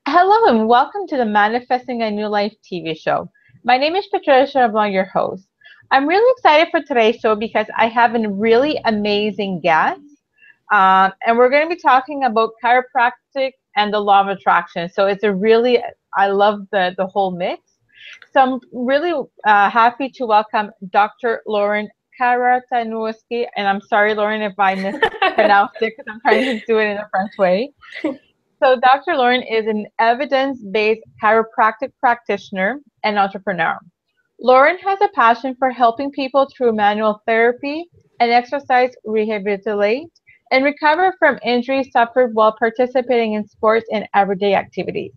Hello and welcome to the Manifesting a New Life TV show. My name is Patricia, I'm your host. I'm really excited for today's show because I have a really amazing guest, and we're going to be talking about chiropractic and the law of attraction. So it's a really, I love the whole mix. So I'm really happy to welcome Dr. Lauren Karatanevski, and I'm sorry, Lauren, if I mispronounced it because I'm trying to do it in a French way. So Dr. Lauren is an evidence-based chiropractic practitioner and entrepreneur. Lauren has a passion for helping people through manual therapy and exercise rehabilitate and recover from injuries suffered while participating in sports and everyday activities.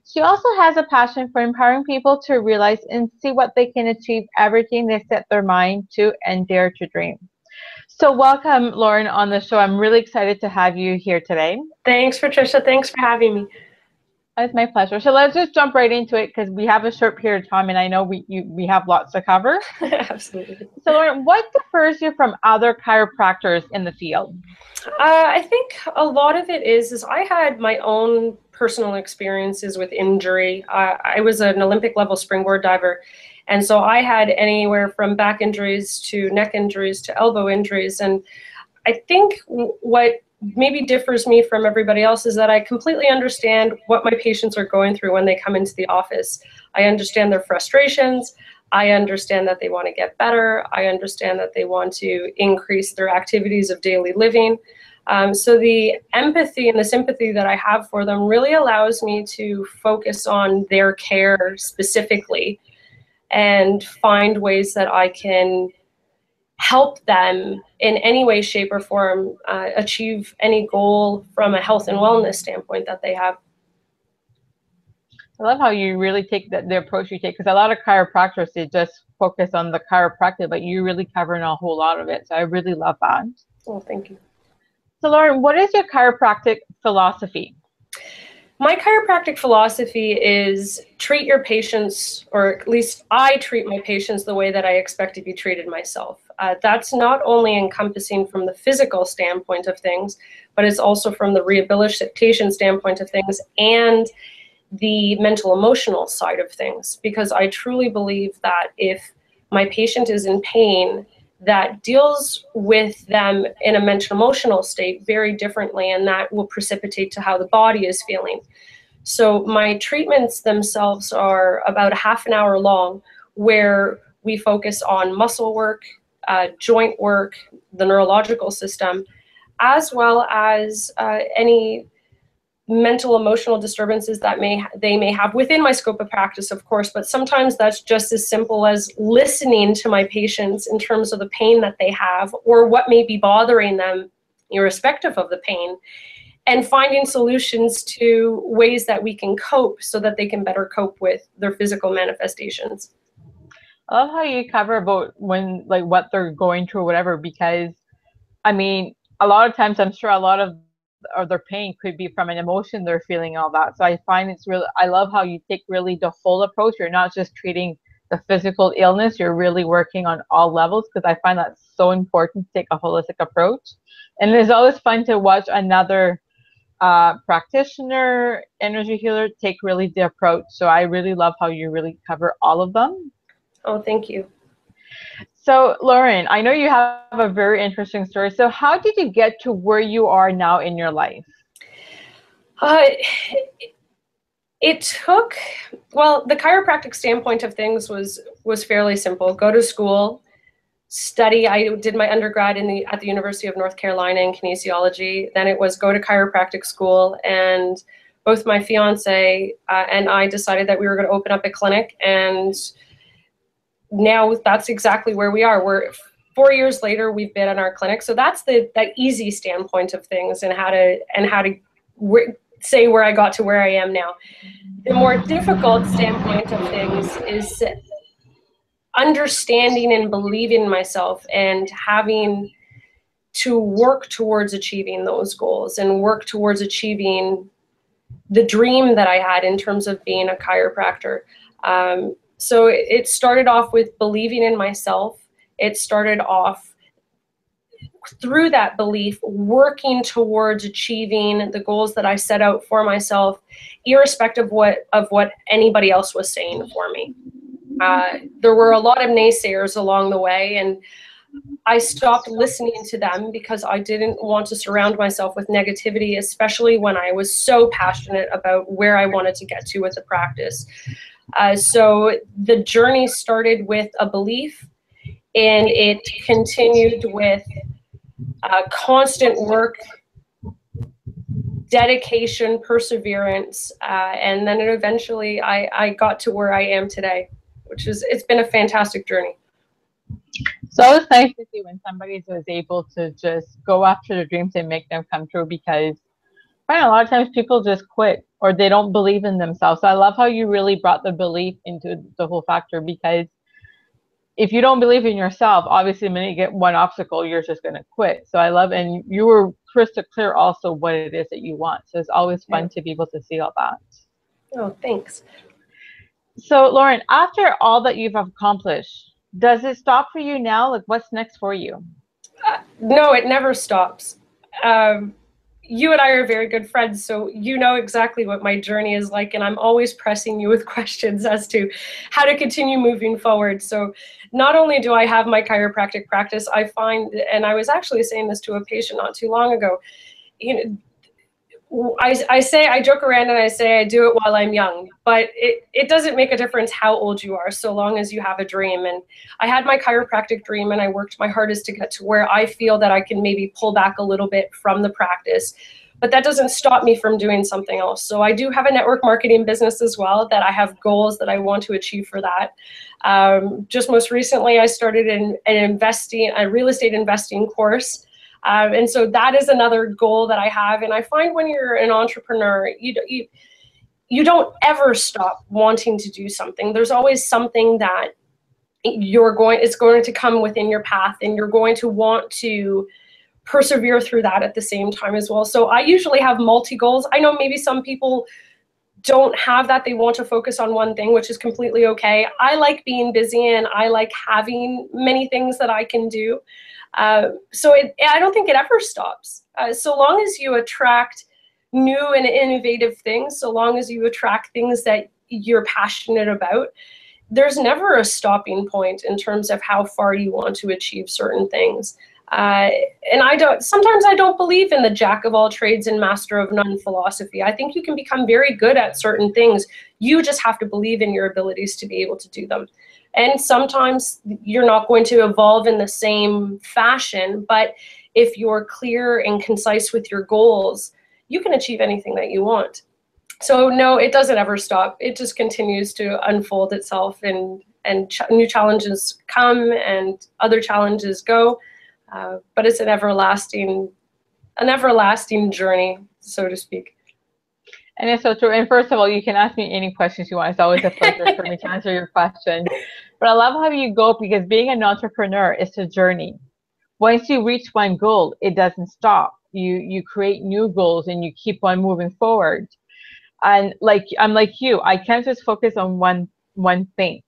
She also has a passion for empowering people to realize and see what they can achieve everything they set their mind to and dare to dream. So welcome, Lauren, on the show. I'm really excited to have you here today. Thanks, Patricia. Thanks for having me. It's my pleasure. So let's just jump right into it because we have a short period of time, and I know we have lots to cover. Absolutely. So, Lauren, what differs you from other chiropractors in the field? I think a lot of it is I had my own personal experiences with injury. I was an Olympic level springboard diver, and so I had anywhere from back injuries to neck injuries to elbow injuries. And I think what maybe differs me from everybody else is that I completely understand what my patients are going through when they come into the office. I understand their frustrations. I understand that they want to get better. I understand that they want to increase their activities of daily living. So the empathy and the sympathy that I have for them really allows me to focus on their care specifically and find ways that I can help them in any way, shape, or form achieve any goal from a health and wellness standpoint that they have. I love how you really take the approach you take, because a lot of chiropractors, they just focus on the chiropractic, but you really cover a whole lot of it. So I really love that. Well, thank you. So Lauren, what is your chiropractic philosophy? My chiropractic philosophy is treat your patients, or at least I treat my patients the way that I expect to be treated myself. That's not only encompassing from the physical standpoint of things, but it's also from the rehabilitation standpoint of things and the mental emotional side of things, because I truly believe that if my patient is in pain, that deals with them in a mental emotional state very differently, and that will precipitate to how the body is feeling. So my treatments themselves are about a half an hour long, where we focus on muscle work, joint work, the neurological system, as well as any mental emotional disturbances that they may have within my scope of practice, of course, but sometimes that's just as simple as listening to my patients in terms of the pain that they have or what may be bothering them irrespective of the pain, and finding solutions to ways that we can cope so that they can better cope with their physical manifestations. I love how you cover about when, like, what they're going through or whatever, because I mean, a lot of times I'm sure a lot of or their pain could be from an emotion they're feeling, all that. So I find it's really, I love how you take really the whole approach. You're not just treating the physical illness, you're really working on all levels, because I find that so important to take a holistic approach. And it's always fun to watch another practitioner, energy healer take really the approach. So I really love how you really cover all of them. Oh, thank you. So, Lauren, I know you have a very interesting story. So how did you get to where you are now in your life? It took, well, the chiropractic standpoint of things was fairly simple. Go to school, study. I did my undergrad at the University of North Carolina in kinesiology. Then it was go to chiropractic school, and both my fiance and I decided that we were going to open up a clinic, and now that's exactly where we are. We're 4 years later, we've been in our clinic. So that's that easy standpoint of things, and how to say where I got to where I am now. The more difficult standpoint of things is understanding and believing in myself and having to work towards achieving those goals and work towards achieving the dream that I had in terms of being a chiropractor. So it started off with believing in myself. It started off through that belief, working towards achieving the goals that I set out for myself, irrespective of what anybody else was saying for me. There were a lot of naysayers along the way, and I stopped listening to them because I didn't want to surround myself with negativity, especially when I was so passionate about where I wanted to get to with the practice. So the journey started with a belief, and it continued with constant work, dedication, perseverance, and then eventually I got to where I am today, it's been a fantastic journey. So it's nice to see when somebody was able to just go after their dreams and make them come true, because I find a lot of times people just quit or they don't believe in themselves. So I love how you really brought the belief into the whole factor, because if you don't believe in yourself, obviously the minute you get one obstacle, you're just going to quit. So I love, and you were crystal clear also what it is that you want. So it's always fun to be able to see all that. Oh, thanks. So Lauren, after all that you've accomplished, does it stop for you now? Like, what's next for you? No, it never stops. You and I are very good friends, so you know exactly what my journey is like, and I'm always pressing you with questions as to how to continue moving forward. So not only do I have my chiropractic practice, I find, and I was actually saying this to a patient not too long ago, you know, I joke around and I say I do it while I'm young, but it doesn't make a difference how old you are, so long as you have a dream. And I had my chiropractic dream, and I worked my hardest to get to where I feel that I can maybe pull back a little bit from the practice, but that doesn't stop me from doing something else. So I do have a network marketing business as well, that I have goals that I want to achieve for that. Just most recently, I started a real estate investing course. And so that is another goal that I have. And I find when you're an entrepreneur, you don't ever stop wanting to do something. There's always something that it's going to come within your path, and you're going to want to persevere through that at the same time as well. So I usually have multi-goals. I know maybe some people don't have that. They want to focus on one thing, which is completely okay. I like being busy, and I like having many things that I can do. So I don't think it ever stops. So long as you attract new and innovative things, so long as you attract things that you're passionate about, there's never a stopping point in terms of how far you want to achieve certain things. And sometimes I don't believe in the jack of all trades and master of none philosophy. I think you can become very good at certain things. You just have to believe in your abilities to be able to do them. And sometimes you're not going to evolve in the same fashion, but if you're clear and concise with your goals, you can achieve anything that you want. So no, it doesn't ever stop. It just continues to unfold itself, and new challenges come and other challenges go. But it's an everlasting journey, so to speak. And it's so true. And first of all, you can ask me any questions you want. It's always a pleasure for me to answer your questions. But I love how you go, because being an entrepreneur is a journey. Once you reach one goal, it doesn't stop. You create new goals, and you keep on moving forward. And I'm like you, I can't just focus on one thing,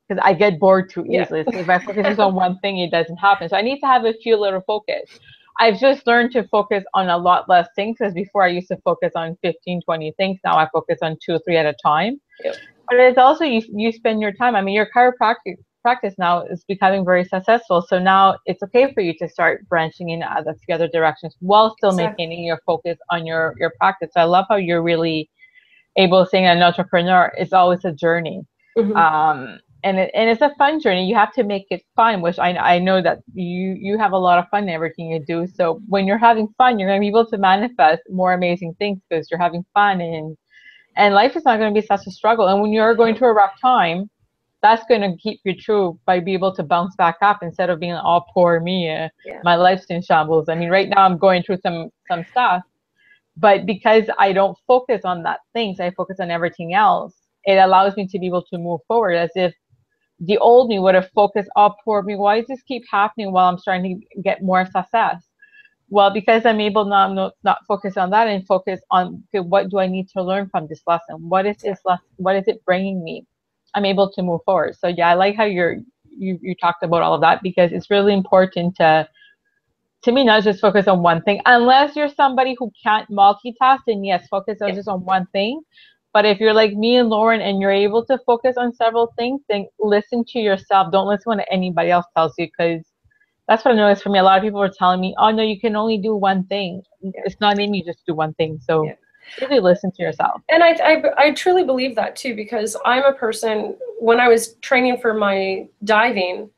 because I get bored too easily. So if I focus just on one thing, it doesn't happen. So I need to have a few little focus. I've just learned to focus on a lot less things, because before I used to focus on 15, 20 things. Now I focus on 2 or 3 at a time. Yep. But it's also, you spend your time. I mean, your chiropractic practice now is becoming very successful. So now it's okay for you to start branching in a few other directions while still maintaining your focus on your practice. So I love how you're really able to say an entrepreneur is always a journey. Mm-hmm. And it's a fun journey. You have to make it fun, which I know that you have a lot of fun in everything you do. So when you're having fun, you're going to be able to manifest more amazing things, because you're having fun, and life is not going to be such a struggle. And when you're going through a rough time, that's going to keep you true by being able to bounce back up, instead of being all poor me, my life's in shambles. I mean, right now I'm going through some stuff, but because I don't focus on that things, I focus on everything else. It allows me to be able to move forward, as if the old me would have focused, oh, poor me, why does this keep happening while I'm starting to get more success? Well, because I'm able now not focus on that, and focus on, okay, what do I need to learn from this lesson? What is this lesson? What is it bringing me? I'm able to move forward. So yeah, I like how you talked about all of that, because it's really important to to me, not just focus on one thing. Unless you're somebody who can't multitask, then yes, focus on just on one thing. But if you're like me and Lauren and you're able to focus on several things, then listen to yourself. Don't listen to what anybody else tells you, because that's what I noticed for me. A lot of people were telling me, oh, no, you can only do one thing. It's not in you just do one thing. So really listen to yourself. And I truly believe that too, because I'm a person, when I was training for my diving,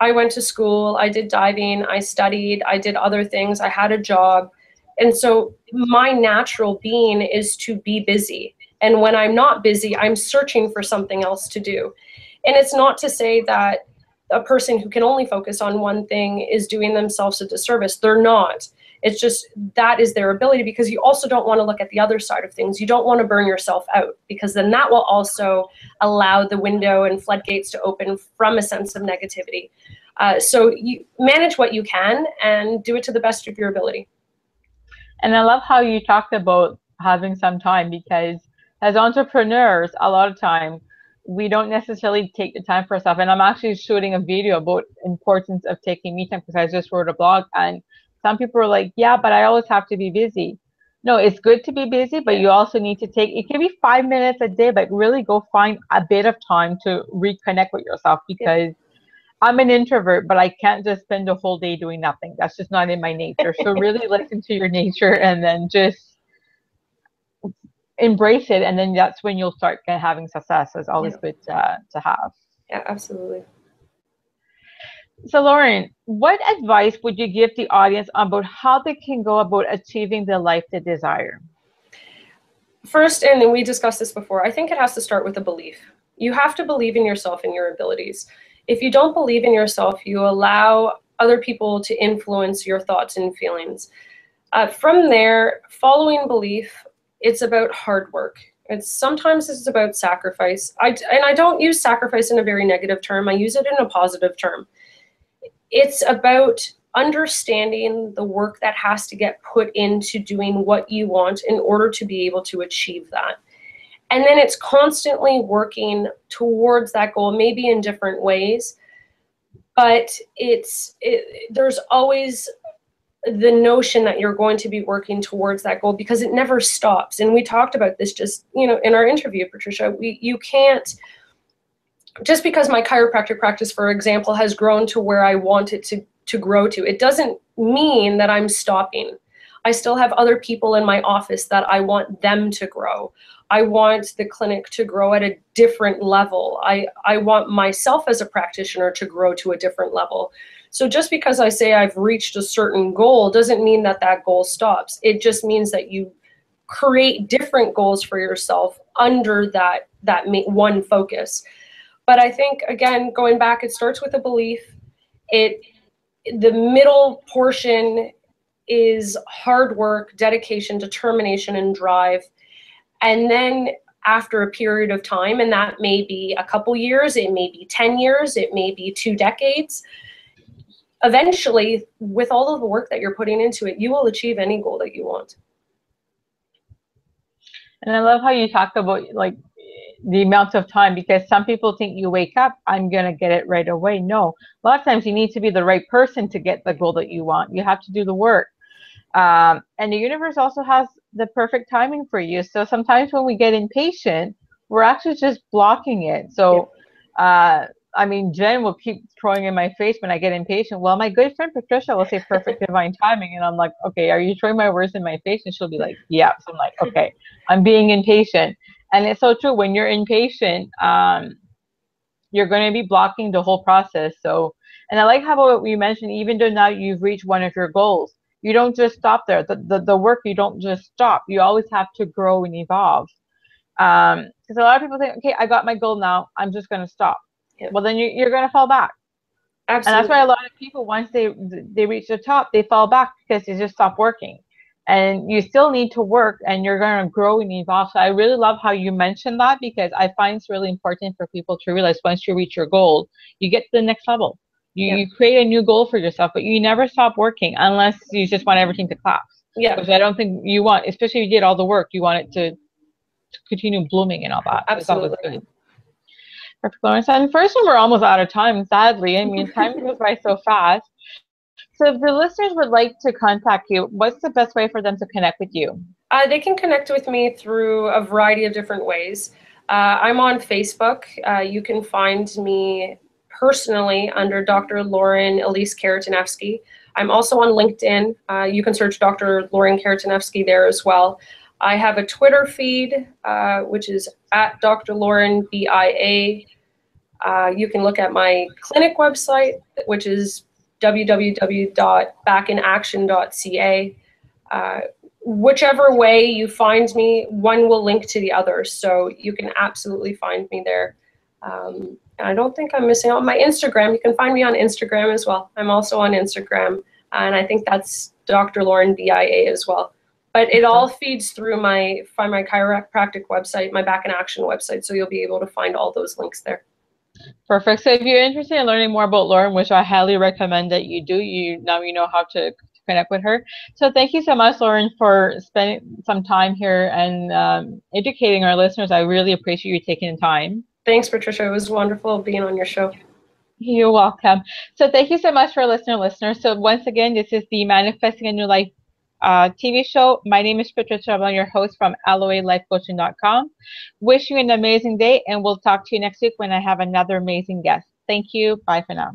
I went to school, I did diving, I studied, I did other things, I had a job. And so my natural being is to be busy. And when I'm not busy, I'm searching for something else to do. And it's not to say that a person who can only focus on one thing is doing themselves a disservice. They're not. It's just that is their ability, because you also don't want to look at the other side of things. You don't want to burn yourself out, because then that will also allow the window and floodgates to open from a sense of negativity. So you manage what you can and do it to the best of your ability. And I love how you talked about having some time, because as entrepreneurs, a lot of time we don't necessarily take the time for ourselves. And I'm actually shooting a video about importance of taking me time, because I just wrote a blog, and some people are like, yeah, but I always have to be busy. No, it's good to be busy, but you also need to take, it can be 5 minutes a day, but really go find a bit of time to reconnect with yourself, because I'm an introvert, but I can't just spend the whole day doing nothing. That's just not in my nature. So really listen to your nature and then just embrace it. And then that's when you'll start having success. It's always good to have. Yeah, absolutely. So Lauren, what advice would you give the audience about how they can go about achieving the life they desire? First, and we discussed this before, I think it has to start with a belief. You have to believe in yourself and your abilities. If you don't believe in yourself, you allow other people to influence your thoughts and feelings. From there, following belief, it's about hard work. Sometimes it's about sacrifice. And I don't use sacrifice in a very negative term. I use it in a positive term. It's about understanding the work that has to get put into doing what you want in order to be able to achieve that. And then it's constantly working towards that goal, maybe in different ways, but there's always the notion that you're going to be working towards that goal, because it never stops. And we talked about this just, in our interview, Patricia, you can't, just because my chiropractic practice, for example, has grown to where I want it to grow to, it doesn't mean that I'm stopping. I still have other people in my office that I want them to grow. I want the clinic to grow at a different level. I want myself as a practitioner to grow to a different level. So just because I say I've reached a certain goal doesn't mean that that goal stops. It just means that you create different goals for yourself under that one focus. But I think, again, going back, it starts with a belief. The middle portion is hard work, dedication, determination, and drive. And then after a period of time, and that may be a couple years, it may be 10 years, it may be 2 decades, eventually, with all of the work that you're putting into it, you will achieve any goal that you want. And I love how you talk about like the amount of time, because some people think you wake up, I'm going to get it right away. No, a lot of times you need to be the right person to get the goal that you want. You have to do the work. And the universe also has the perfect timing for you. So sometimes when we get impatient, we're actually just blocking it. So, I mean, Jen will keep throwing in my face when I get impatient. Well, my good friend Patricia will say perfect divine timing. And I'm like, okay, are you throwing my words in my face? And she'll be like, yeah. So I'm like, okay, I'm being impatient. And it's so true. When you're impatient, you're going to be blocking the whole process. So, and I like how you mentioned, even though now you've reached one of your goals, you don't just stop there. The work, you don't just stop. You always have to grow and evolve. Because a lot of people think, okay, I got my goal now, I'm just going to stop. Yep. Well, then you're going to fall back. Absolutely. And that's why a lot of people, once they reach the top, they fall back because they just stop working. And you still need to work, and you're going to grow and evolve. So I really love how you mentioned that, because I find it's really important for people to realize once you reach your goal, you get to the next level. You create a new goal for yourself, but you never stop working unless you just want everything to collapse. Yeah. Which I don't think you want, especially if you did all the work, you want it to continue blooming and all that. Absolutely. So good. Perfect, Lawrence. And first one, we're almost out of time, sadly. I mean, time goes by so fast. So if the listeners would like to contact you, what's the best way for them to connect with you? They can connect with me through a variety of different ways. I'm on Facebook. You can find me personally under Dr. Lauren Elise Karatanevski. I'm also on LinkedIn. You can search Dr. Lauren Karatanevski there as well. I have a Twitter feed, which is at Dr. Lauren BIA. You can look at my clinic website, which is www.backinaction.ca. Whichever way you find me, one will link to the other. So you can absolutely find me there. I don't think I'm missing out. My Instagram, you can find me on Instagram as well. I'm also on Instagram. And I think that's Dr. Lauren BIA as well. But it all feeds through my chiropractic website, my Back in Action website. So you'll be able to find all those links there. Perfect. So if you're interested in learning more about Lauren, which I highly recommend that you do, now you know how to connect with her. So thank you so much, Lauren, for spending some time here and educating our listeners. I really appreciate you taking the time. Thanks, Patricia. It was wonderful being on your show. You're welcome. So thank you so much for listeners. So once again, this is the Manifesting a New Life TV show. My name is Patricia. I'm your host from LOALifeCoaching.com. Wish you an amazing day, and we'll talk to you next week when I have another amazing guest. Thank you. Bye for now.